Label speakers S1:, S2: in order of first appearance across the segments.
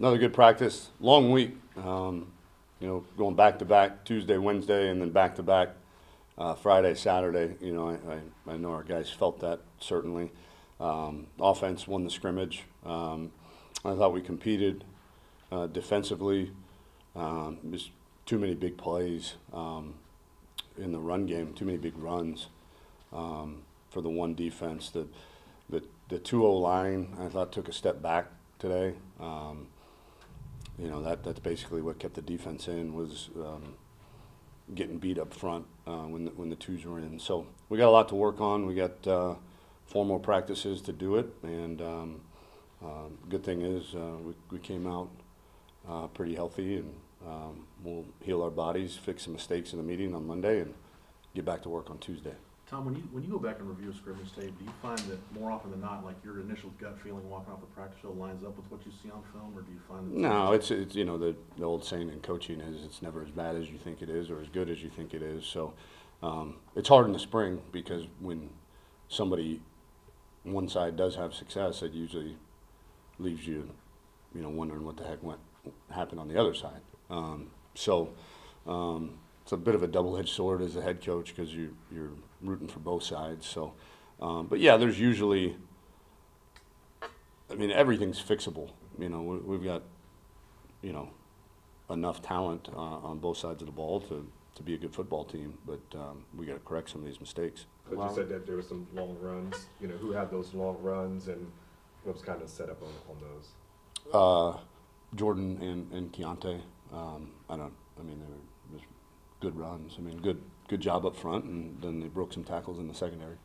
S1: Another good practice. Long week. Going back to back Tuesday, Wednesday, and then back to back Friday, Saturday. I know our guys felt that certainly. Offense won the scrimmage. I thought we competed defensively. Just too many big plays in the run game. Too many big runs for the one defense. The 2-0 line I thought took a step back today. That's basically what kept the defense in was getting beat up front when the twos were in. So we got a lot to work on. We got 4 more practices to do it, and good thing is we came out pretty healthy, and we'll heal our bodies, fix some mistakes in the meeting on Monday, and get back to work on Tuesday.
S2: Tom, when you go back and review a scrimmage tape, do you find that more often than not, like your initial gut feeling walking off the practice field lines up with what you see on film, or do you find that
S1: No, it's the old saying in coaching is it's never as bad as you think it is or as good as you think it is. So it's hard in the spring because when somebody one side does have success, it usually leaves you wondering what the heck happened on the other side. It's a bit of a double-edged sword as a head coach because you're rooting for both sides. So, but yeah, there's usually, everything's fixable. We've got, enough talent on both sides of the ball to be a good football team, but we got to correct some of these mistakes.
S3: But you said that there were some long runs. Who had those long runs and what was kind of set up on those?
S1: Jordan and Keontae. They were just good runs. Good job up front, and then they broke some tackles in the secondary.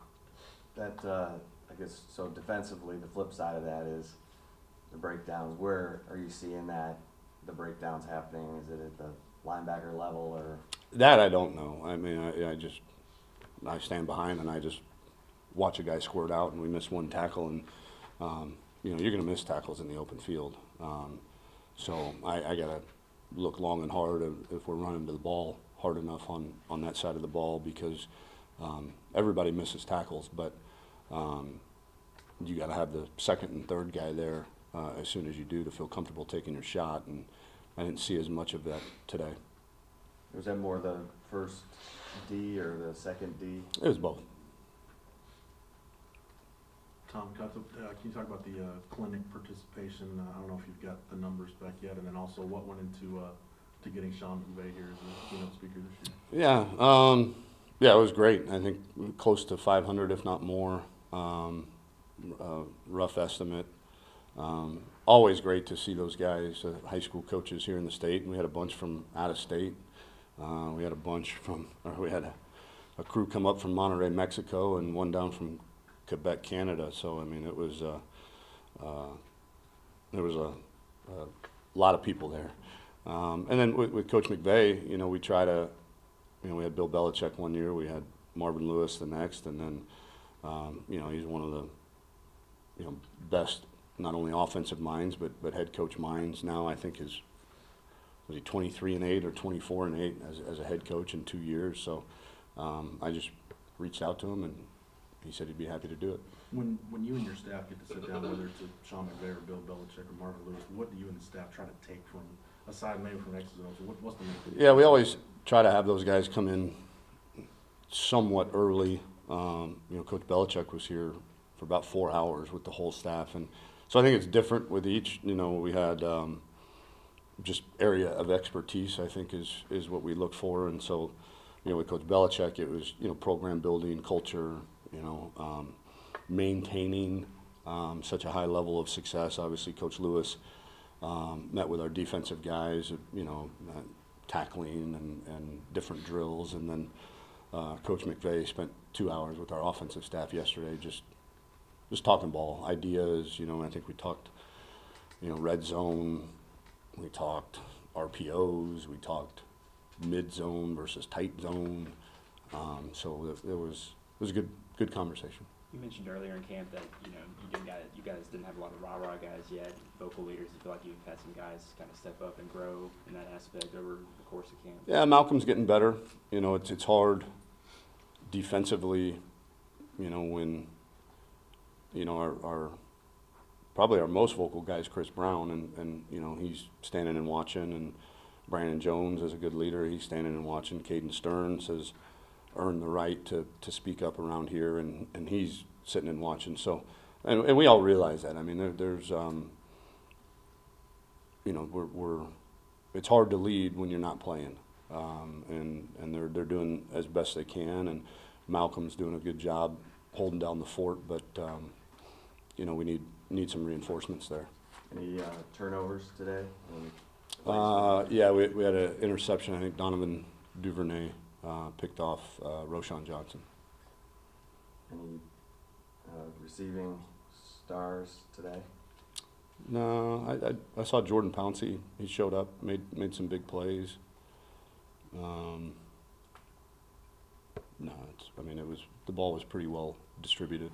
S4: That I guess so. Defensively, the flip side of that is the breakdowns. Where are you seeing the breakdowns happening? Is it at the linebacker level or?
S1: That I don't know. I stand behind and I just watch a guy squirt out, and we miss one tackle, and you're going to miss tackles in the open field. So I got to look long and hard if we're running to the ball hard enough on that side of the ball, because everybody misses tackles, but you got to have the second and third guy there as soon as you do to feel comfortable taking your shot, and I didn't see as much of that today.
S4: Was that more the first D or the second D?
S1: It was both.
S2: Tom, can you talk about the clinic participation? I don't know if you've got the numbers back yet, and then also what went into to getting Sean McVay here as a keynote speaker this year?
S1: Yeah, it was great. I think close to 500, if not more. Rough estimate. Always great to see those guys, high school coaches here in the state. We had a bunch from out of state. We had a crew come up from Monterrey, Mexico, and one down from Quebec, Canada. So there was a lot of people there. And then with Coach McVay, we try to, we had Bill Belichick one year, we had Marvin Lewis the next, and then, he's one of the, best, not only offensive minds, but head coach minds now. I think was he 23-8 or 24-8 as a head coach in 2 years. So I just reached out to him, and he said he'd be happy to do it.
S2: When you and your staff get to sit down, whether it's Sean McVay or Bill Belichick or Marvin Lewis, what do you and the staff try to take from, aside maybe from X's and O's, what's the main thing?
S1: Yeah, we always try to have those guys come in somewhat early. Coach Belichick was here for about 4 hours with the whole staff, and so I think it's different with each. We had just area of expertise, I think, is what we look for, and so with Coach Belichick, it was program building, culture, maintaining such a high level of success. Obviously, Coach Lewis met with our defensive guys, tackling and different drills, and then Coach McVay spent 2 hours with our offensive staff yesterday, just talking ball ideas. I think we talked, red zone, we talked RPOs, we talked mid zone versus tight zone. So it was a good conversation.
S5: You mentioned earlier in camp that you guys didn't have a lot of rah-rah guys yet, vocal leaders. You feel like you've had some guys kind of step up and grow in that aspect over the course of camp.
S1: Yeah, Malcolm's getting better. It's hard defensively. When our probably our most vocal guy is Chris Brown, and you know, he's standing and watching, and Brandon Jones is a good leader. He's standing and watching. Caden Stearns has earned the right to speak up around here, and he's sitting and watching. So, and we all realize that. I mean, there's you know, it's hard to lead when you're not playing, and they're doing as best they can, and Malcolm's doing a good job holding down the fort, but you know, we need some reinforcements there.
S4: Any turnovers today?
S1: Yeah, we had an interception. I think Donovan Duvernay picked off Roshan Johnson.
S4: Any receiving stars today?
S1: No, I saw Jordan Pouncey. He showed up, made some big plays. No, I mean, the ball was pretty well distributed.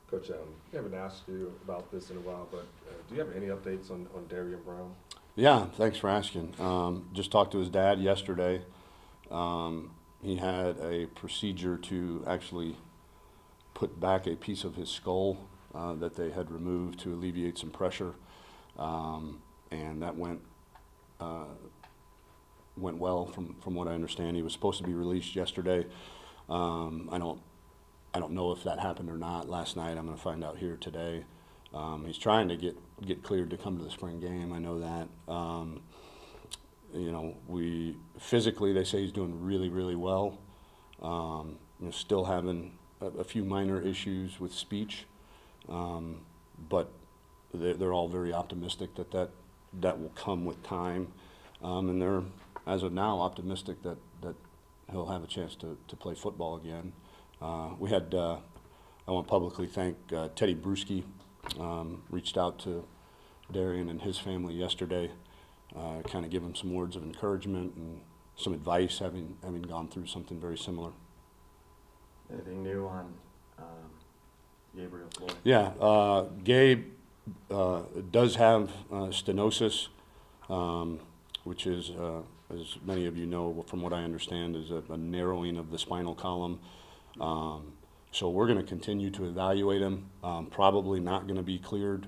S3: Coach, we haven't asked you about this in a while, but do you have any updates on Darian Brown?
S1: Yeah, thanks for asking. Just talked to his dad yesterday. He had a procedure to actually put back a piece of his skull that they had removed to alleviate some pressure, and that went well from what I understand. He was supposed to be released yesterday. I don't know if that happened or not last night. I'm going to find out here today. He's trying to get cleared to come to the spring game. I know that. You know, physically they say he's doing really, really well. You know, still having a few minor issues with speech, but they're all very optimistic that will come with time, and they're, as of now, optimistic that he'll have a chance to play football again. We had, I want to publicly thank Teddy Bruschi. Reached out to Darian and his family yesterday, kind of give him some words of encouragement and some advice, having gone through something very similar.
S4: Anything new on Gabriel Floyd?
S1: Yeah, Gabe does have stenosis, which is, as many of you know, from what I understand, is a narrowing of the spinal column. So we're going to continue to evaluate him. Probably not going to be cleared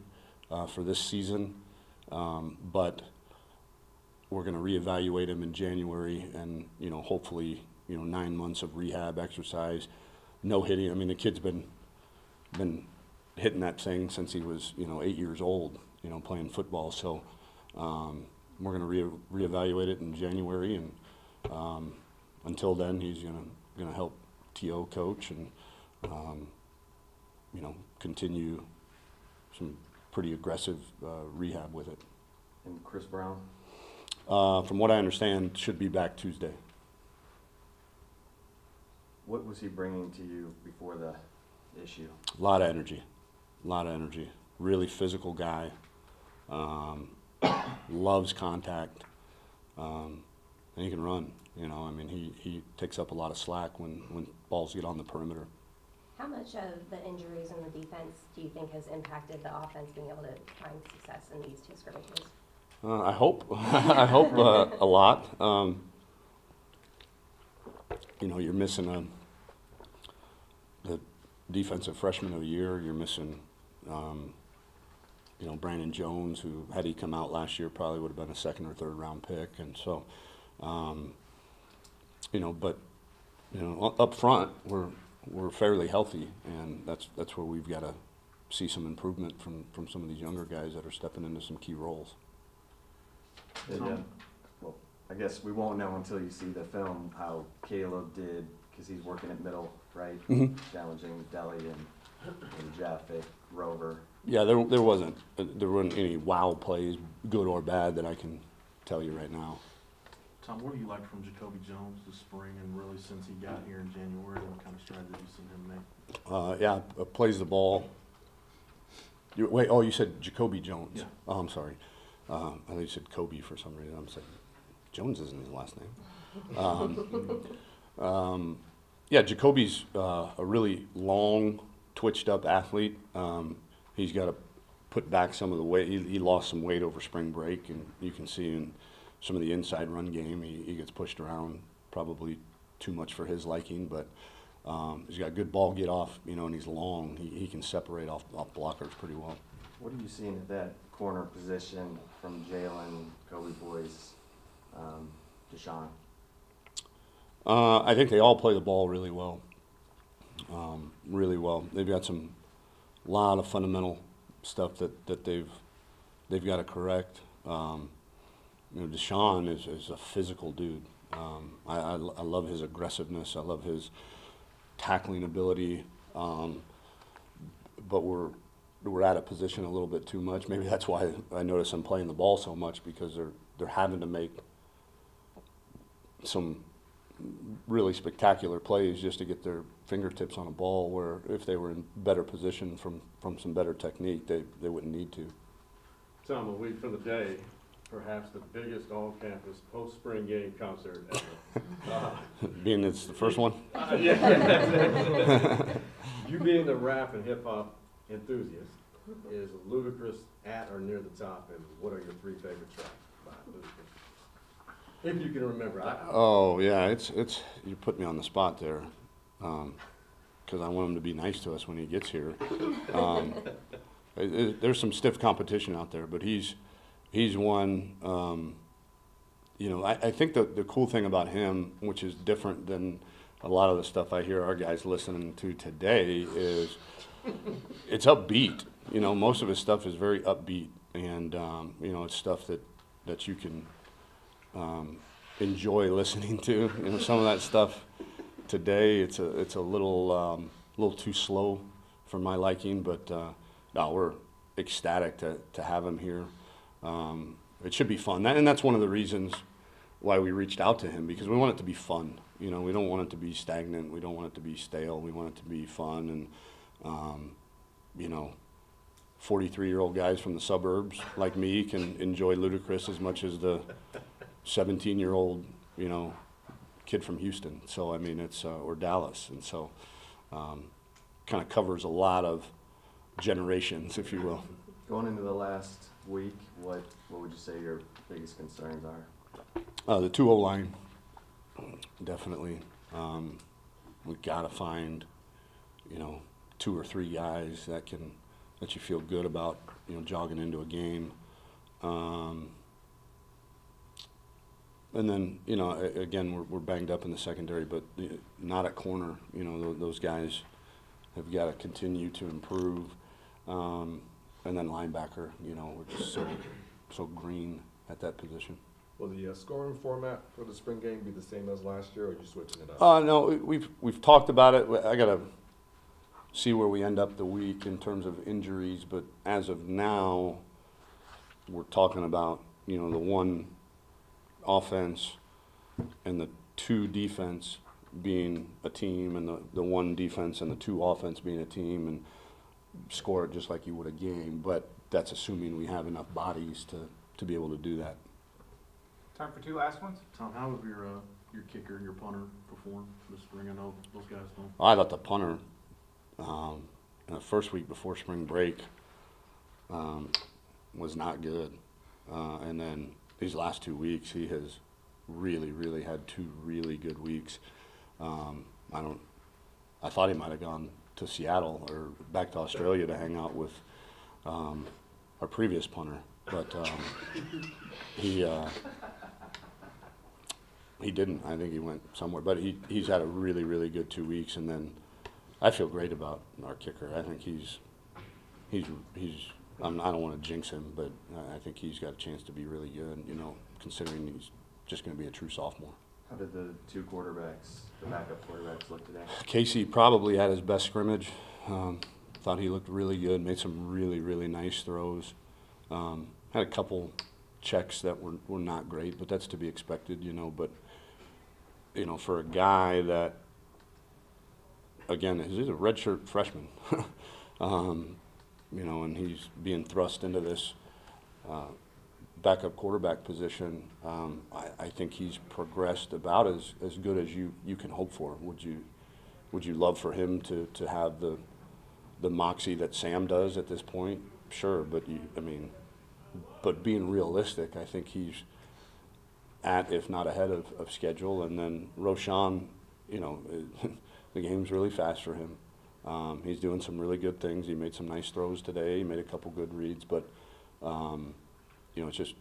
S1: for this season, but we're going to reevaluate him in January, and you know, hopefully, you know, 9 months of rehab, exercise, no hitting. I mean, the kid's been hitting that thing since he was, you know, 8 years old, you know, playing football. So we're going to reevaluate it in January, and until then, he's going to help TO coach and you know, continue some pretty aggressive rehab with it.
S4: And Chris Brown?
S1: From what I understand, should be back Tuesday.
S4: What was he bringing to you before the issue?
S1: A lot of energy. Really physical guy. Loves contact. And he can run. You know, I mean, he takes up a lot of slack when balls get on the perimeter.
S6: How much of the injuries in the defense do you think has impacted the offense being able to find success in these two scrimmages?
S1: I hope I hope a lot. You know, you're missing the defensive freshman of the year. You're missing, you know, Brandon Jones, who, had he come out last year, probably would have been a second or third round pick. And so, you know, but you know, up front we're fairly healthy, and that's where we've got to see some improvement from some of these younger guys that are stepping into some key roles.
S4: Yeah. Well, I guess we won't know until you see the film how Caleb did, because he's working at middle, right?
S1: Mm-hmm.
S4: Challenging Deli and Jeff at Rover.
S1: Yeah, there wasn't any wow plays, good or bad, that I can tell you right now.
S2: Tom, what do you like from Jacoby Jones this spring, and really since he got here in January? What kind of strides have you seen him make?
S1: Yeah, plays the ball. You said Jacoby Jones.
S2: Yeah.
S1: Oh, I'm sorry. I thought you said Kobe for some reason. I'm saying Jones isn't his last name. Yeah, Jacoby's a really long, twitched up athlete. He's got to put back some of the weight. He lost some weight over spring break, and you can see in some of the inside run game, he gets pushed around probably too much for his liking, but He's got good ball get off, you know, and he's long. He can separate off blockers pretty well.
S4: What are you seeing at that corner position from Jalen, Kobe Boyce, Deshaun?
S1: I think they all play the ball really well. Really well. They've got some lot of fundamental stuff that they've got to correct. You know, Deshaun is a physical dude. I love his aggressiveness. I love his tackling ability. But we're at a position a little bit too much. Maybe that's why I notice them playing the ball so much, because they're having to make some really spectacular plays just to get their fingertips on a ball, where if they were in better position from some better technique, they wouldn't need to.
S7: Tom, a week from the day, perhaps the biggest all-campus post-spring game concert ever.
S1: Being it's the first one?
S7: Yeah. You being the rap and hip-hop enthusiast, is Ludacris at or near the top, and what are your 3 favorite tracks by Ludacris? If you can remember.
S1: Oh yeah, it's you put me on the spot there, because I want him to be nice to us when he gets here. There's some stiff competition out there, but he's one. You know, I think the cool thing about him, which is different than a lot of the stuff I hear our guys listening to today, is it's upbeat. You know, most of his stuff is very upbeat, and you know, it's stuff that you can enjoy listening to. You know, some of that stuff today, it's a little too slow for my liking, but no, we're ecstatic to have him here. It should be fun, and that's one of the reasons why we reached out to him, because we want it to be fun. You know, we don't want it to be stagnant. We don't want it to be stale. We want it to be fun, and you know, 43-year-old guys from the suburbs like me can enjoy Ludacris as much as the 17-year-old, you know, kid from Houston. So I mean, it's or Dallas, and so kind of covers a lot of generations, if you will.
S4: Going into the last week, what would you say your biggest concerns are?
S1: The 2-0 line, definitely. We've got to find, you know, 2 or 3 guys that you feel good about, you know, jogging into a game. And then, you know, again, we're banged up in the secondary, but not at corner. You know, those guys have got to continue to improve. And then linebacker, you know, we're just so green at that position.
S3: Will the scoring format for the spring game be the same as last year, or are you switching it up?
S1: No, we've talked about it. I gotta see where we end up the week in terms of injuries, but as of now, we're talking about, you know, the 1 offense and the 2 defense being a team, and the 1 defense and the 2 offense being a team, and score it just like you would a game. But that's assuming we have enough bodies to be able to do that.
S8: Time for 2 last ones.
S2: Tom, how have your kicker, your punter performed this spring? I know those guys don't.
S1: I thought the punter, in the first week before spring break, was not good. And then these last 2 weeks, he has really had 2 really good weeks. I thought he might have gone to Seattle or back to Australia to hang out with our previous punter, but he didn't. I think he went somewhere, but he's had a really good 2 weeks, and then I feel great about our kicker. I think he's I don't want to jinx him, but I think he's got a chance to be really good, you know, considering he's just going to be a true sophomore.
S4: How did the 2 quarterbacks, the backup quarterbacks, look today?
S1: Casey probably had his best scrimmage. Thought he looked really good, made some really nice throws. Had a couple checks that were not great, but that's to be expected, you know. But, you know, for a guy that, again, he's a redshirt freshman, you know, and he's being thrust into this backup quarterback position, I think he's progressed about as good as you can hope for. Would you love for him to have the moxie that Sam does at this point? Sure, but being realistic, I think he's at, if not ahead of schedule. And then Roshan, you know, the game's really fast for him. He's doing some really good things. He made some nice throws today. He made a couple good reads, but you know, it's just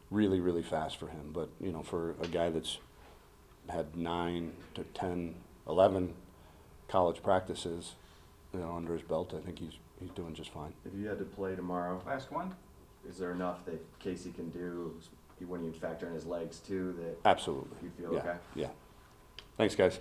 S1: really, really fast for him. But you know, for a guy that's had 9 to 10, 11 college practices, you know, under his belt, I think he's doing just fine.
S4: If you had to play tomorrow,
S8: Last one?
S4: is there enough that Casey can do when you factor in his legs too that
S1: Absolutely.
S4: you feel
S1: Yeah.
S4: okay?
S1: Yeah. Thanks, guys.